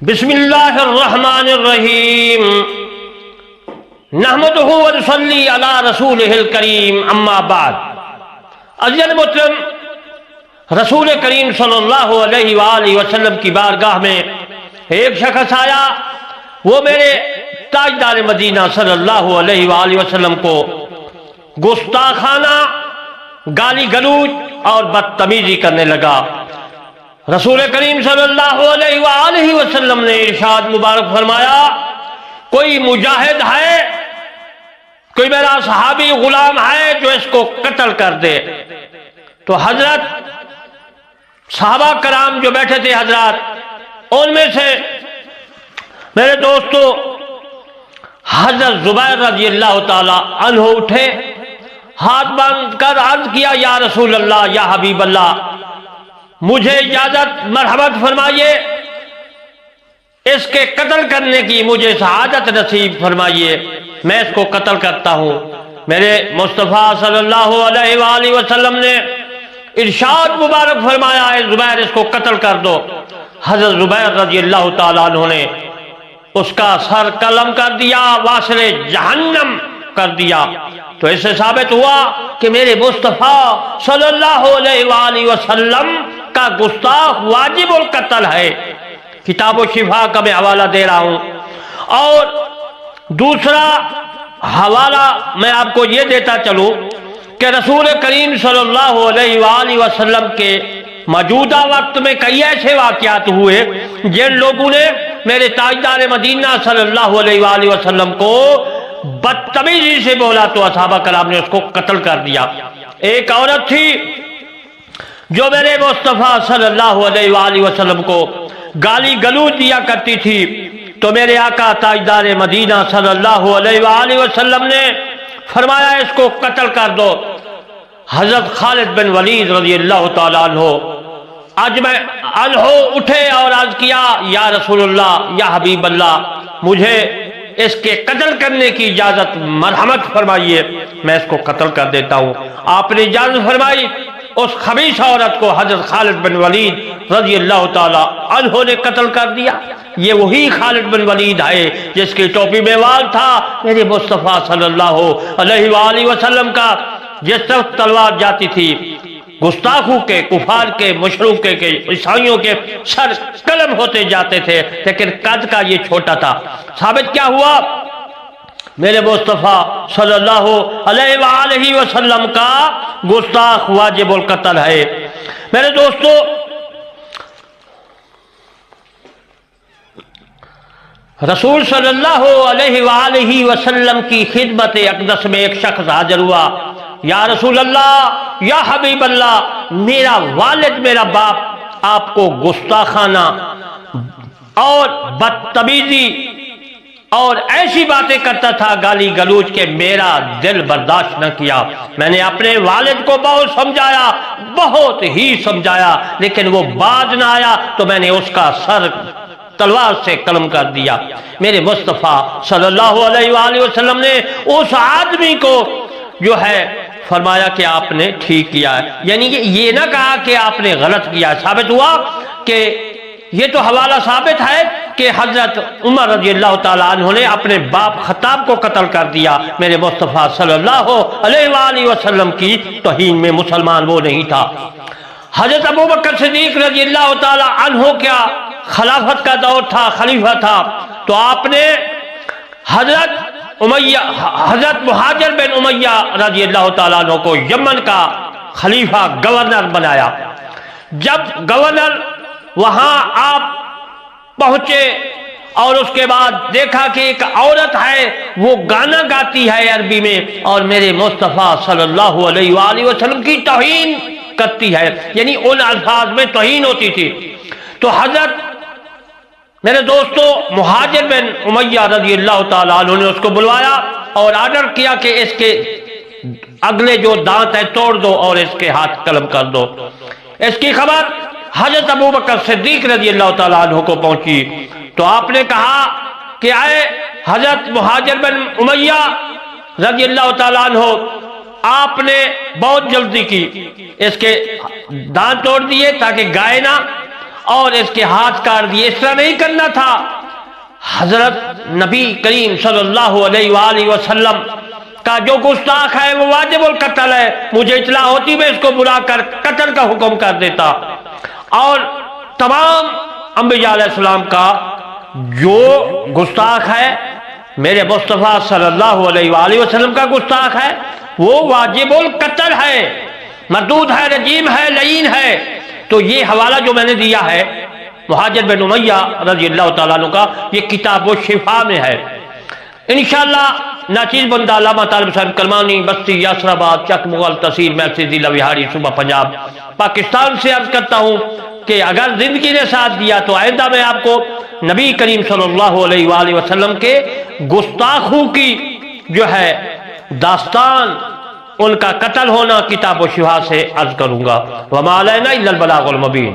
بسم اللہ الرحمن الرحیم نحمدہ ونصلی علی رسولہ الکریم اما بعد۔ عزیز محترم، رسول کریم صلی اللہ علیہ وآلہ وسلم کی بارگاہ میں ایک شخص آیا، وہ میرے تاجدار مدینہ صلی اللہ علیہ وآلہ وسلم کو گستاخانہ گالی گلوچ اور بدتمیزی کرنے لگا۔ رسول کریم صلی اللہ علیہ وآلہ وسلم نے ارشاد مبارک فرمایا، کوئی مجاہد ہے، کوئی میرا صحابی غلام ہے جو اس کو قتل کر دے۔ تو حضرت صحابہ کرام جو بیٹھے تھے حضرات، ان میں سے میرے دوستو حضرت زبیر رضی اللہ تعالی عنہ اٹھے، ہاتھ باندھ کر عرض کیا، یا رسول اللہ، یا حبیب اللہ، مجھے اجازت مرحمت فرمائیے، اس کے قتل کرنے کی مجھے سعادت نصیب فرمائیے، میں اس کو قتل کرتا ہوں۔ میرے مصطفیٰ صلی اللہ علیہ وآلہ وسلم نے ارشاد مبارک فرمایا، اے زبیر، اس کو قتل کر دو۔ حضرت زبیر رضی اللہ تعالیٰ عنہ نے اس کا سر قلم کر دیا، واصل جہنم کر دیا۔ تو اس سے ثابت ہوا کہ میرے مصطفیٰ صلی اللہ علیہ وآلہ وسلم کا گستاخ واجب القتل ہے۔ کتاب و شفا کا میں حوالہ دے رہا ہوں، اور دوسرا حوالہ میں آپ کو یہ دیتا چلوں کہ رسول کریم صلی اللہ علیہ وآلہ وسلم کے موجودہ وقت میں کئی ایسے واقعات ہوئے جن لوگوں نے میرے تاجدار مدینہ صلی اللہ علیہ وآلہ وسلم کو بدتمیزی سے بولا تو صحابہ کرام نے اس کو قتل کر دیا۔ ایک عورت تھی جو میرے مصطفیٰ صلی اللہ علیہ وآلہ وسلم کو گالی گلوچ دیا کرتی تھی، تو میرے آقا تاجدار مدینہ صلی اللہ علیہ وآلہ وسلم نے فرمایا، اس کو قتل کر دو۔ حضرت خالد بن ولید رضی اللہ تعالیٰ عنہ اٹھے اور عرض کیا، یا رسول اللہ، یا حبیب اللہ، مجھے اس کے قتل کرنے کی اجازت مرحمت فرمائیے، میں اس کو قتل کر دیتا ہوں۔ آپ نے اجازت فرمائی، اس خبیث عورت کو حضرت خالد بن ولید رضی اللہ تعالی عنہ نے قتل کر دیا۔ یہ وہی خالد بن ولید ہے جس کی ٹوپی میں وال تھا میرے مصطفیٰ صلی اللہ علیہ وآلہ وسلم کا، جس طرف تلوار جاتی تھی گستاخوں کے، کفار کے، مشرکوں کے، عیسائیوں کے سر قلم ہوتے جاتے تھے، لیکن قد کا یہ چھوٹا تھا۔ ثابت کیا ہوا؟ میرے مصطفیٰ صلی اللہ علیہ وآلہ وسلم کا گستاخ واجب القتل ہے۔ میرے دوستو، رسول صلی اللہ علیہ وآلہ وسلم کی خدمت اقدس میں ایک شخص حاضر ہوا، یا رسول اللہ، یا حبیب اللہ، میرا والد، میرا باپ آپ کو گستاخانہ اور بدتمیزی اور ایسی باتیں کرتا تھا، گالی گلوچ کے میرا دل برداشت نہ کیا۔ میں نے اپنے والد کو بہت سمجھایا، بہت ہی سمجھایا، لیکن وہ باز نہ آیا، تو میں نے اس کا سر تلوار سے قلم کر دیا۔ میرے مصطفیٰ صلی اللہ علیہ وآلہ وسلم نے اس آدمی کو جو ہے فرمایا کہ آپ نے ٹھیک کیا ہے، یعنی یہ نہ کہا کہ آپ نے غلط کیا۔ ثابت ہوا کہ یہ تو حوالہ ثابت ہے کہ حضرت عمر رضی اللہ تعالیٰ عنہ نے اپنے باپ خطاب کو قتل کر دیا۔ میرے مصطفیٰ صلی اللہ علیہ وآلہ وسلم کی توہین میں مسلمان وہ نہیں تھا۔ حضرت ابوبکر صدیق رضی اللہ تعالیٰ عنہ کیا خلافت کا دور تھا، خلیفہ تھا، تو آپ نے حضرت مہاجر بن امیہ رضی اللہ تعالیٰ عنہ کو یمن کا خلیفہ، گورنر بنایا۔ جب گورنر وہاں آپ پہنچے اور اس کے بعد دیکھا کہ ایک عورت ہے، وہ گانا گاتی ہے عربی میں، اور میرے مصطفیٰ صلی اللہ علیہ وآلہ وسلم کی توہین کرتی ہے، یعنی ان الفاظ میں توہین ہوتی تھی۔ تو حضرت میرے دوستو مہاجر بن امیہ رضی اللہ تعالیٰ عنہ نے اس کو بلوایا اور آرڈر کیا کہ اس کے اگلے جو دانت ہے توڑ دو اور اس کے ہاتھ قلم کر دو۔ اس کی خبر حضرت ابوبکر صدیق رضی اللہ تعالیٰ عنہ کو پہنچی، تو آپ نے کہا کہ آئے حضرت مہاجر بن امیہ رضی اللہ تعالیٰ عنہ، آپ نے بہت جلدی کی، اس کے دانت توڑ دیے تاکہ گائے نہ، اور اس کے ہاتھ کاٹ دیے، اس طرح نہیں کرنا تھا۔ حضرت نبی کریم صلی اللہ علیہ وآلہ وسلم کا جو گستاخ ہے وہ واجب القتل ہے، مجھے اطلاع ہوتی میں اس کو بلا کر قتل کا حکم کر دیتا۔ اور تمام انبیاء علیہ السلام کا جو گستاخ ہے، میرے مصطفیٰ صلی اللہ علیہ وآلہ وسلم کا گستاخ ہے، وہ واجب القتل ہے، مردود ہے، رجیم ہے، لعین ہے۔ تو یہ حوالہ جو میں نے دیا ہے مہاجر بن امیہ رضی اللہ تعالیٰ عنہ کا، یہ کتاب و شفا میں ہے۔ انشاءاللہ ناچیز بندہ علامہ طالب صاحب کرمانی، بستی یاسر آباد، چک مغل، تحصیل محسی، ضلع وہاڑی، صوبہ پنجاب، پاکستان سے عرض کرتا ہوں کہ اگر زندگی نے ساتھ دیا تو آئندہ میں آپ کو نبی کریم صلی اللہ علیہ وآلہ وسلم کے گستاخوں کی جو ہے داستان، ان کا قتل ہونا کتاب و شفا سے عرض کروں گا۔ وما علینا الا البلاغ المبین۔